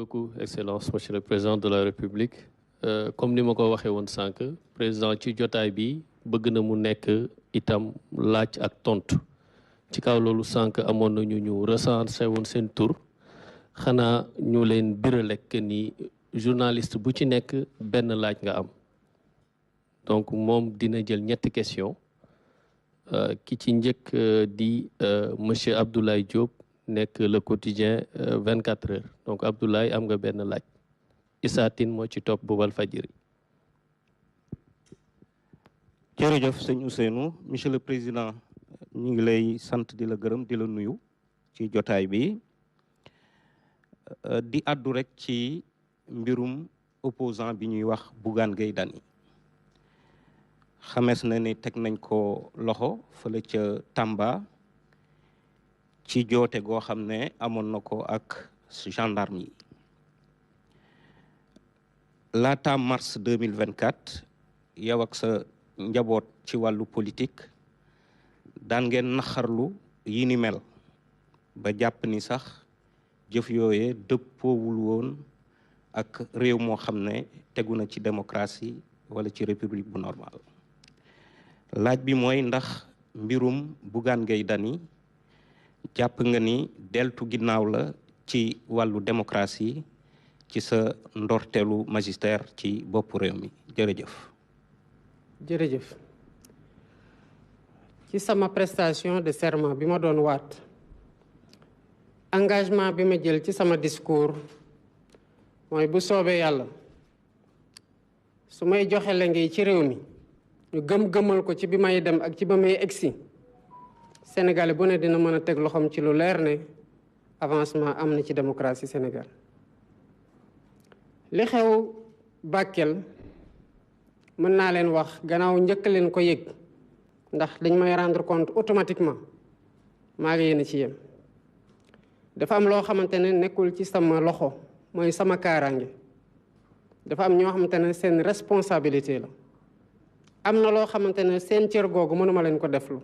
beaucoup, Excellence, Monsieur le Président de la République. Comme ni ma ko waxee woon sànq président ci jotaay bi bëgg na mu nekk itam laaj ak tontu ci kaw loolu sànq amoon na ñu recensé woon seen tur xanaa ñu leen biralek ni journaliste bu ci nekk benn laaj nga am donc moom dina jël ñetti question ki ci njëkk di monsieur Abdoulaye Diop nekk le quotidien 24 heures donc Abdoulaye am nga benn laaj Issa Tine moo ci topp bu Walfadjri. jërëjëf sëñ Ousseynou monsieur le président ñu ngi lay sant di la gërëm di la nuyu ci jotaay bi di addu rek ci mbirum opposant bi ñuy wax Bougane Gueye Dany xamees na ni teg nañ ko loxo fële ca Tamba ci joote goo xam ne amoon na ko ak gendarme yi laata mars 2024 yow ak sa njaboot ci wàllu politique daan ngeen naxarlu yi ni mel ba jàpp ni sax jëf yooye dëppoowul woon ak réew moo xam ne tegu na ci démocratie wala ci république bu normal laaj bi mooy ndax mbirum Bougane Gueye Dany jàpp nga ni deltu ginnaaw la ci wàllu démocratie ci sa ndorteelu magistère ci bopp réew mi jërëjëf. jërëjëf ci sama prestation de serment bi ma doon waat engagement bi ma jël ci sama discours mooy bu soobee yàlla su may joxe la ngi ci réew mi ñu gëm-gëmal ko ci bi may dem ak ci ba may egsi Sénégalais bu ne dina mën a teg loxoom ci lu leer ne avancement am na ci démocratie Sénégal li xew Bakel mën naa leen wax gannaaw njëkk leen ko yëg ndax dañ may rendre compte automatiquement maa ngi yéen ci yem dafa am loo xamante ne nekkul ci sama loxo mooy sama kaaraange dafa am ñoo xamante ne seen responsabilité la am na loo xamante ne seen cër googu mënuma leen ko deflu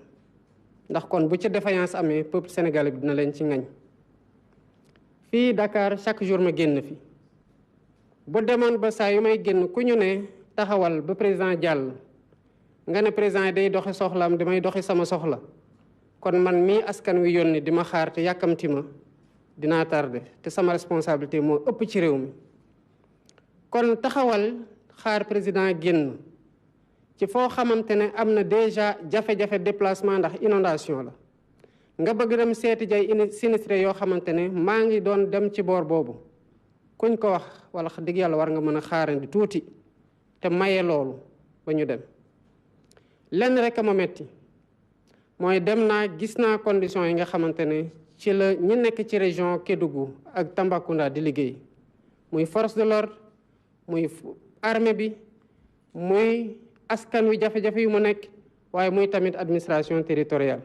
ndax kon bu ci défaillance amee peuple sénégalais bi dina leen ci ngañ fii Dakar chaque jour ma génn fi bu demoon ba saa yu may génn ku ñu ne taxawal ba président jàll nga ne président day doxi soxlaam damay doxi sama soxla kon man mii askan wi yónni di ma xaar te yàkkamti ma dinaa tardé te sama responsabilité moo ëpp ci réew mi kon taxawal xaar président génn ci foo xamante ne am na déjà jafe-jafe déplacement ndax inondation la nga bëgg dem seeti jay sinistré yoo xamante ne maa ngi doon dem ci boor boobu kuñ ko wax wala dëgg yàlla war nga mën a xaarandi tuuti te maye loolu ba ñu dem lenn rek a ma metti mooy dem naa gis naa conditions yi nga xamante ne ci la ñi nekk ci région Kédougou ak Tambacounda di liggéey muy force de l'ordre muy armée bi muy askan wi jafe-jafe yu mu nekk waaye muy tamit administration territoriale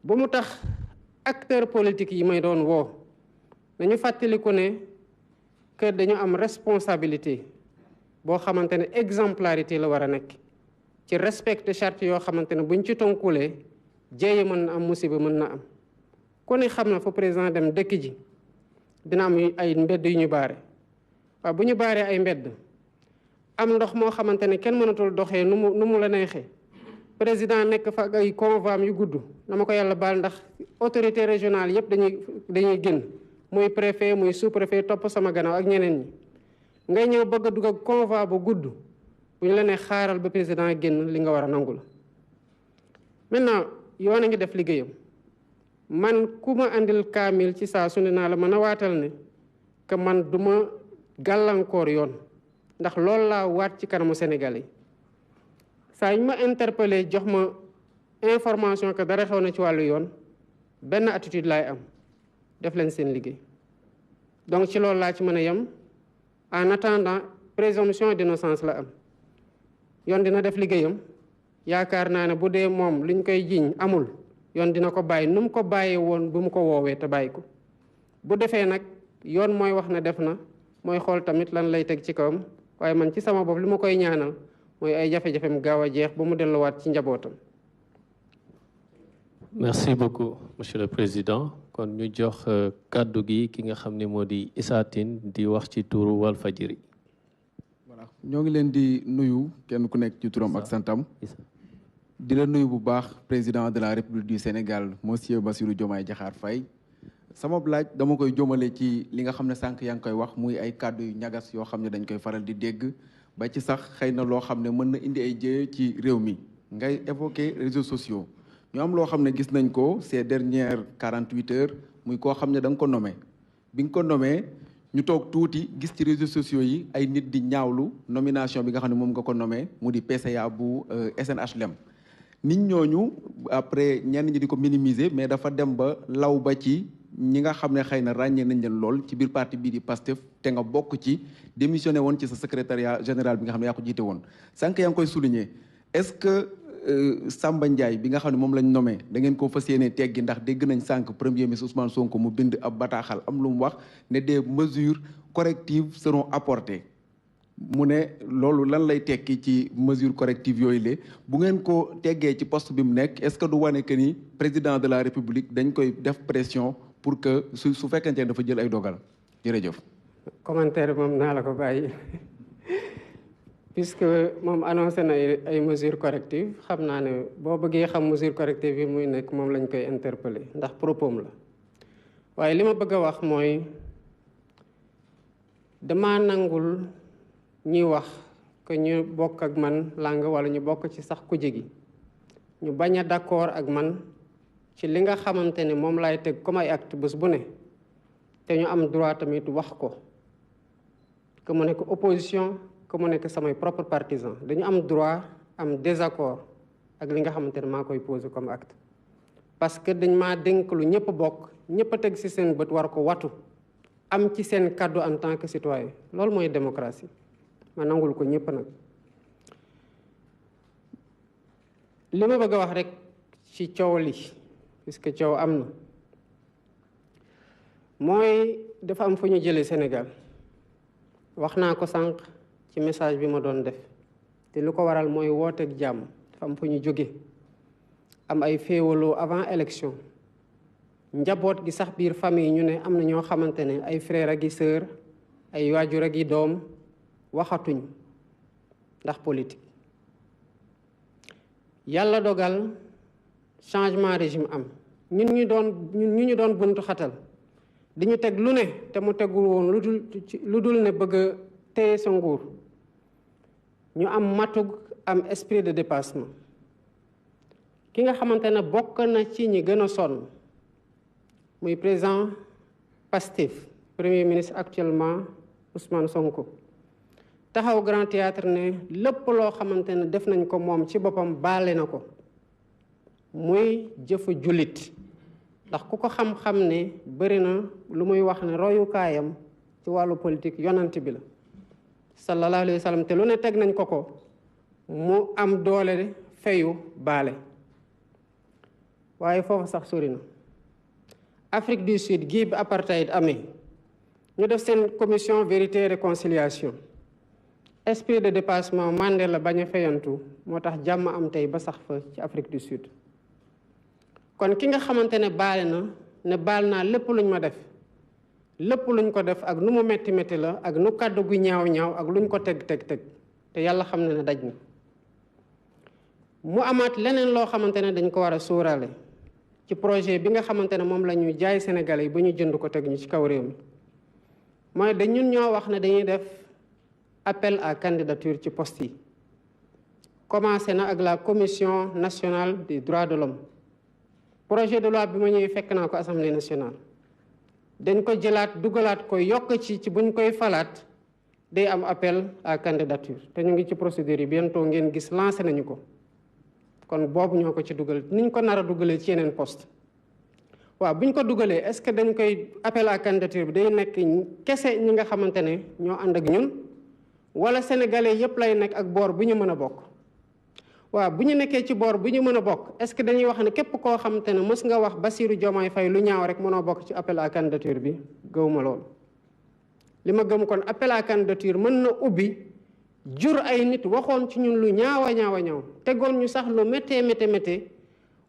bu mu tax acteurs politiques yi may doon woo nañu fàttaliku ne que dañu am responsabilité boo xamante ne exemplarité la war a nekk ci respecte charte yoo xamante ne buñ ci tonkulee jéeye mën na am musiba mën na am ku ne xam na fa président dem dëkk ji dina am ay mbedd yu ñu baare waaw bu ñu baaree ay mbedd am ndox moo xamante ne kenn mënatul doxee nu mu la neexee président nekk fa ay convois yu gudd na ma ko yàlla baal ndax autorité régionale yëpp dañuy génn muy préfet muy sous-préfet topp sama gannaaw ak ñeneen ñi ngay ñëw bëgg a dugg ak convoi bu gudd bu ñu la ne xaaral ba président génn li nga war a nangu la maintenant yoon a ngi def liggéeyam man ku ma andil kaamil ci saa su ne naa la mën a waatal ne que man du ma gàllankoor yoon ndax loolu laa waat ci kanamu Sénégal yi saa ñu ma interpellé jox ma information que dara xew na ci wàllu yoon benn attitude laay am def leen seen liggéey donc ci loolu laa ci mën a yem en attendant présomption d'innocence la am yoon dina def liggéeyam yaakaar naa ne bu dee moom liñ koy jiiñ amul yoon dina ko bàyyi nu mu ko bàyyee woon bu mu ko woowee te bàyyi ko bu defee nag yoon mooy wax ne def na mooy xool tamit lan lay teg ci kawam waaye man ci sama bopp li ma koy ñaanal mooy ay jafe-jafem gaaw a jeex ba mu delluwaat ci njabootam. Merci beaucoup, Monsieur le Président. kon ñu jox kàddu gi ki nga xam ne moo di Issa Tine di wax ci turu Walfadjri. voilà ñoo ngi leen di nuyu kenn ku nekk ci turam ak santam. di la nuyu bu baax président de la République du Sénégal monsieur Bassirou Diomaye Diakhar Faye. sama laaj dama koy jëmale ci li nga xam ne sànq yaa ngi koy wax muy ay kàddu yu ñagas yoo xam ne dañ koy faral di dégg ba ci sax xëy na loo xam ne mën na indi ay jéye ci réew mi ngay évoquer réseaux sociaux. ñu am loo xam ne gis nañ ko ces dernières 48 heures muy koo xam ne da nga ko nommé bi nga ko nommé ñu toog tuuti gis ci réseaux sociaux yi ay nit di ñaawlu nomination bi nga xam ne moom nga ko nommé mu di PCA bu SNHLM. nit ñooñu après ñenn ñi di ko minimiser mais dafa dem ba law ba ci ñi nga xam ne xëy na ràññee nañ leen lool ci biir parti bii di PASTEF te nga bokk ci démissionné woon ci sa secrétariat général bi nga xam ne yaa ko jiite woon sànq yaa ngi koy souligner est-ce que Samba Ndiaye bi nga xam ne moom lañ nommé da ngeen ko fas yéene teggi ndax dégg nañ sànq premier ministre Ousmane Sonko mu bind ab bataaxal am lu mu wax ne des mesures correctives seront apportées mu ne loolu lan lay tekki ci mesures correctives yooyu la bu ngeen ko teggee ci poste bi mu nekk est-ce que du wane que ni président de la République dañ koy def pression pour que su fekkente ne dafa jël ay dogal jërëjëf. commentaire moom naa la ko bàyyi puisque moom annoncé na ay mesures correctives xam naa ne boo bëggee xam mesures correctives yi muy nekk moom lañ koy interpeller ndax propos la waaye li ma bëgg a wax mooy dama nangul ñuy wax que ñu bokk ak man langue wala ñu bokk ci sax kuje gi ñu bañ a d'accord ak man ci li nga xamante ne moom laay teg comme ay acte bés bu ne te ñu am droit tamit wax ko que mu nekk opposition que mu nekk samay propre partisan dañu am droit am désaccord ak li nga xamante ne maa koy poser comme acte parce que dañ maa dénk lu ñëpp bokk ñëpp a teg ci seen bët war ko watu am ci seen kàddu en tant que citoyen loolu mooy démocratie ma nangul ko ñëpp nag li ma bëgg a wax rek ci coow li puisque coow am na mooy dafa am fu ñu jëlee Sénégal wax naa ko sànq ci message bi ma doon def te lu ko waral mooy wooteeg jàmm dafa am fu ñu jóge am ay féewaloo avant élection njaboot gi sax biir famille ñu ne am na ñoo xamante ne ay frère ak i sœur ay waajur ak i doom waxatuñ ndax politique yàlla dogal changement régime am ñun ñu doon buntu xatal di ñu teg lu ne te mu tegul woon lu dul ne bëgg a téye sa nguur ñu am matug am esprit de dépassement ki nga xamante ne bokk na ci ñi gën a sonn muy président Pastef premier ministre actuellement Ousmane Sonko taxaw Grand Théâtre ne lépp loo xamante ne def nañ ko moom ci boppam baale na ko muy jëfu jullit ndax ku ko xam-xam ne bëri na lu muy wax ne royukaayam ci wàllu politique yonant bi la sallallahu alayhi wa sallam te lu ne teg nañ ko ko mu am doole feyu baale waaye foofu sax sori na Afrique du Sud gii bi apartheid amee ñu def seen commission vérité et réconciliation esprit de dépassement Mandela bañ a feyantu moo tax jàmm am tey ba sax fa ci Afrique du Sud kon ki nga xamante ne baale na ne baal naa lépp luñ ma def lépp luñ ko def ak nu mu metti metti la ak nu kàddu gu ñaaw ak luñ ko teg te yàlla xam na ne daj na mu amaat leneen loo xamante ne dañ ko war a sóoraale ci projet bi nga xamante ne moom la ñu jaay Sénégalais yi ba ñu jënd ko teg ñu ci kaw réew mi mooy dañ ñun ñoo wax ne dañuy def appel à candidature ci poste yi commencé na ak la commission nationale des droits de l'homme projet de loi bi ma ñëwee fekk naa ko assemblée nationale dañ ko jëlaat dugalaat ko yokk ci buñ koy falaat day am appel à candidature te ñu ngi ci procédure yi bientôt ngeen gis lancé nañu ko kon boobu ñoo ko ci dugal niñ ko nar a dugalee ci yeneen poste waaw buñ ko dugalee est-ce que dañ koy appel à candidature bi day nekk kese ñi nga xamante ne ñoo ànd ak ñun wala sénégalais yépp lay nekk ak boor bu ñu mën a bokk waaw bu ñu nekkee ci boor bu ñu mën a bokk est-ce que dañuy wax ne képp koo xamante ne mës nga wax Bassirou Diomaye Faye lu ñaaw rek mënoo bokk ci appel à candidature bi gëwuma lool li ma gëm kon appel à candidature mën na ubbi jur ay nit waxoon ci ñun lu ñaaw tegoon ñu sax lu méttee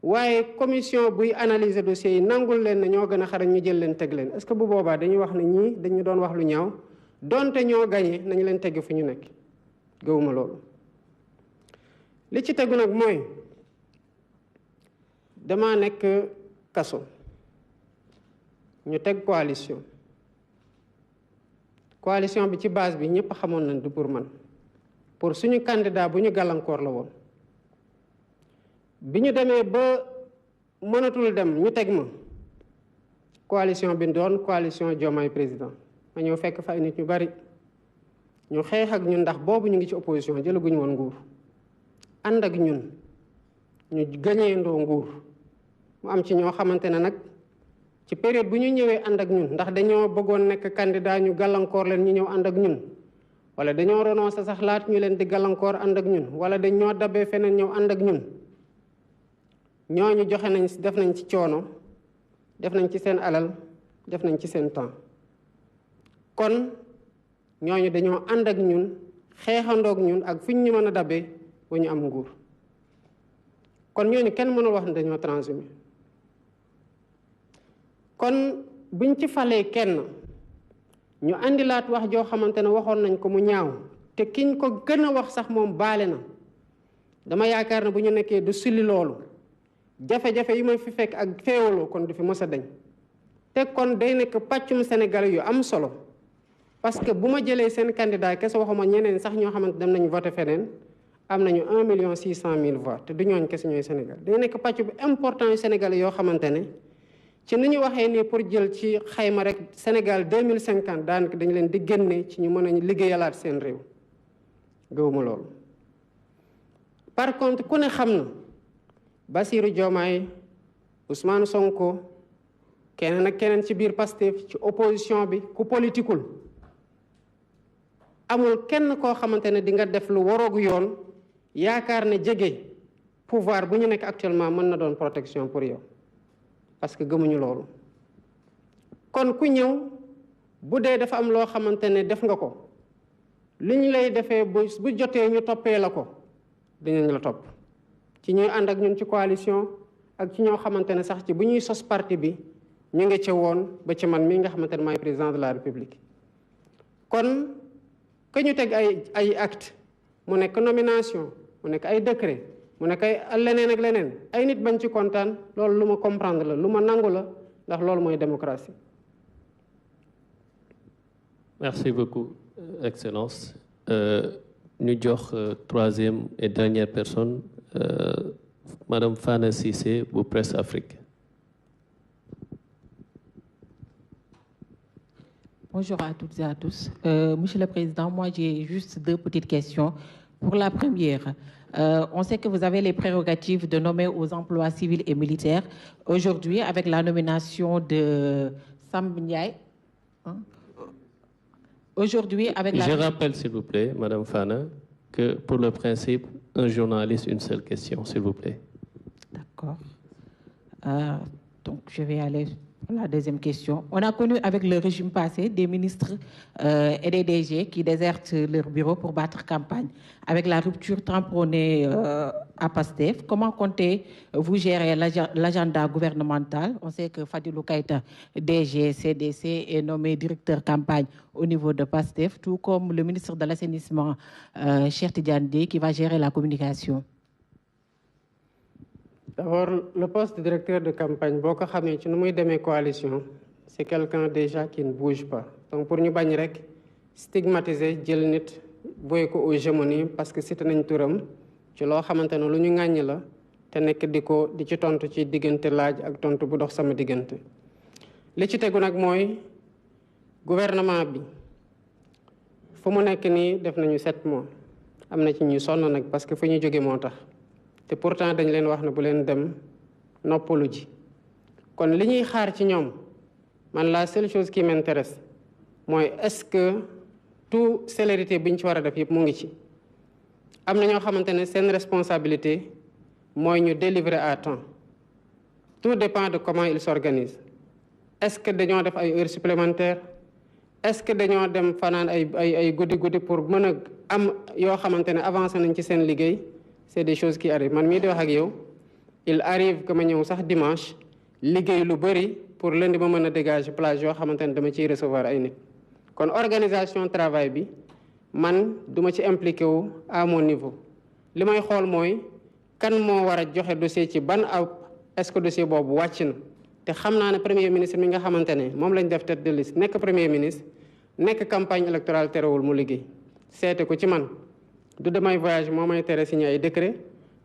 waaye commission buy analyser dossiers yi nangul leen ne ñoo gën a xarañ ñu jël leen teg leen est-ce que bu boobaa dañuy wax ne ñii dañu doon wax lu ñaaw donte ñoo gañe nañu leen tegg fu ñu nekk gëwuma loolu. li ci tegu nag mooy dama nekk kaso ñu teg coalition bi ci base bi ñëpp xamoon nañ du pour man pour suñu candidat bu ñu gàllankoor la woon bi ñu demee ba mënatul dem ñu teg ma coalition bi doon coalition Diomaye président ma ñëw fekk fa ay nit ñu bari ñu xeex ak ñun ndax boobu ñu ngi ci opposition jëlaguñu woon nguur ànd ak ñun ñu gañeendoo nguur mu am ci ñoo xamante ne nag ci période bu ñu ñëwee ànd ak ñun ndax dañoo bëggoon nekk candidat ñu gàllankoor leen ñu ñëw ànd ak ñun wala dañoo renoncé sax laat ñu leen di gàllankoor ànd ak ñun wala dañoo dabee feneen ñëw ànd ak ñun ñooñu joxe nañ def nañ ci coono def nañ ci seen alal def nañ ci seen temps kon ñooñu dañoo ànd ak ñun xeexandoog ñun ak fu ñu mën a dabee ba ñu am nguur kon ñooñu kenn mënul wax ne dañoo transhumé kon buñ ci falee kenn ñu andilaat wax joo xamante ne waxoon nañ ko mu ñaaw te kiñ ko gën a wax sax moom baale na dama yaakaar ne bu ñu nekkee du sulli loolu jafe-jafe yi may fi fekk ak féewaloo kon du fi mës a dañ te kon day nekk pàccum Sénégal yu am solo parce que bu ma jëlee seen candidat kese waxuma ñeneen sax ñoo xamante dem nañu voté feneen am nañu 1,600,000 voix te du ñooñ kese ñooy Sénégal day nekk pàcc bu important yu Sénégal yoo xamante ne ci ni ñu waxee nii pour jël ci xayma rek Sénégal 2050 daanaka dañu leen di génne ci ñu mën a liggéeyalaat seen réew gëwuma loolu. par contre ku ne xam na Bassirou Diomaye Ousmane Sonko keneen ak keneen ci biir Pastef ci opposition bi ku politikul amul kenn koo xamante ne di nga def lu waroogu yoon yaakaar ne jege pouvoir bu ñu nekk actuellement mën na doon protection pour yow parce que gëmuñu loolu kon ku ñëw bu dee dafa am loo xamante ne def nga ko li ñu lay defee bu jotee ñu toppee la ko dinañ la topp ci ñuy ànd ak ñun ci coalition ak ci ñoo xamante ne sax ci bu ñuy sos parti bi ñu ngi ca woon ba ci man mii nga xamante ne maay président de la république kon que ñu teg ay acte mu nekk nomination mu nekk ay décret mu nekk ay leneen ak leneen ay nit bañ ci kontaan loolu lu ma comprendre la lu ma nangu la ndax loolu mooy démocratie. Merci beaucoup, Excellence. Ñu jox troisième et dernière personne, Madame Fana Cissé bu Presse Afrique. Bonjour à toutes et à tous. Monsieur le Président, moi j'ai juste deux petites questions. Pour la première, on sait que vous avez les prérogatives de nommer aux emplois civils et militaires. Aujourd'hui, avec la nomination de Sam Ndiaye, aujourd'hui, avec la... Je rappelle, s'il vous plaît, Madame Fana, que pour le principe, un journaliste, une seule question, s'il vous plaît. D'accord. Donc, je vais aller pour la deuxième question. On a connu avec le régime passé des ministres et des DG qui désertent leur bureau pour battre campagne. Avec la rupture tamponnée à Pastef, comment comptez-vous gérer l'agenda gouvernemental? On sait que Fadilou Keïta, DG, CDC, est nommé directeur campagne au niveau de Pastef, tout comme le ministre de l'Assainissement, Cheikh Tidiane Dièye, qui va gérer la communication. D'abord, le poste de directeur de campagne, boo ko xamee ci nu muy demee coalition, c'est quelqu'un déjà qui ne bouge pas. Donc pour ñu bañ rek stigmatiser jël nit boy ko aux hégémonies parce que cité nañ turam ci loo xamante ne lu ñu ŋàññi la te nekk di ci tontu ci diggante laaj ak tontu bu dox sama diggante. Li ci tegu nag mooy gouvernement bi fu mu nekk nii def nañu 7 mois am na ci ñuy sonn nag parce que fu ñu jóge moo tax. te pourtant dañ leen wax ne bu leen dem noppalu ji kon li ñuy xaar ci ñoom man la seule chose qui m'intéresse mooy est-ce que tout célérité bi ñu ci war a def yëpp mu ngi ci. am na ñoo xamante ne seen responsabilité mooy ñu délivrer à temps tout dépend de comment ils s'organisent. Est-ce que dañoo def ay heures supplémentaires est-ce que dañoo dem fanaan ay guddi pour mën a am yoo xamante ne avancé nañ ci seen liggéey. C'est des choses qui arrivent man mii di wax ak yow il arrive que ma ñëw sax dimanche liggéey lu bëri pour lundi ma mën a dégager plage yoo xamante ne dama ciy recevoir ay nit kon organisation travail bi man duma ci impliqué wu à mon niveau li may xool mooy kan moo war a joxe dossier ci ban aw est-ce que dossier boobu wàcc na te xam naa ne premier ministre mi nga xamante ne moom lañ def tête de liste nekk premier ministre nekk campagne électorale terewul mu liggéey seete ko ci man du damay voyage moo may tere signé ay décret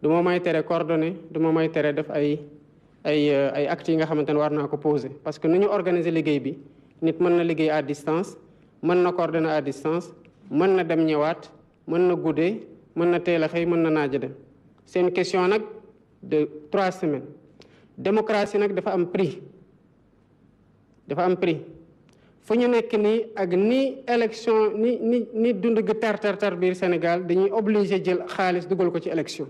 du moo may tere coordonné du moo may tere def ay actes yi nga xamante ne war naa ko poser parce que nu ñu organiser liggéey bi nit mën na liggéey à distance mën na coordonner à distance mën na dem ñëwaat mën na guddee mën na teel a xëy mën na naaja dem c'est une question nag de 3 semaines démocratie nag dafa am prix fu ñu nekk nii ak ni élection ni dund gi tar biir Sénégal dañuy obligé jël xaalis dugal ko ci élection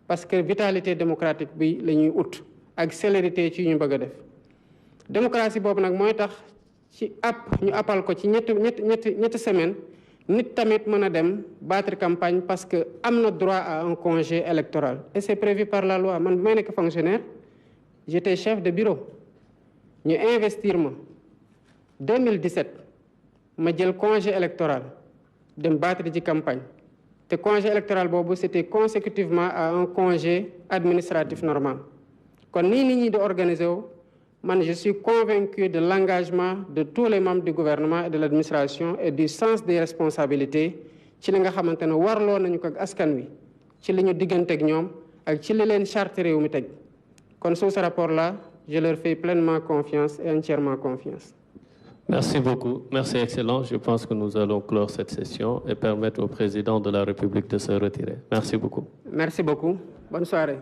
parce que vitalité démocratique bi la ñuy ut ak célérité ci ñu bëgg a def démocratie boobu nag mooy tax ci ñu appal ko ci ñetti semaine nit tamit mën a dem battre campagne parce que am na droit à un congé électoral et c'est prévu par la loi man bi may nekk fonctionnaire j'étais chef de bureau ñu investir ma 2017 ma jël congé électoral dem battre ci campagne te congé électoral boobu c'était consécutivement à un congé administratif normal kon nii nit ñi di organiser wu man je suis convaincu de l'engagement de tous les membres du gouvernement et de l'administration et du sens des responsabilités ci li nga xamante ne warloo nañu ko ak askan wi ci li ñu digganteeg ñoom ak ci li leen charte réew mi teg kon sous ce rapport-là je leur fais pleinement confiance et entièrement confiance. Merci beaucoup. Merci, Excellence. Je pense que nous allons clore cette session et permettre au président de la République de se retirer. Merci beaucoup. Merci beaucoup. Bonne soirée.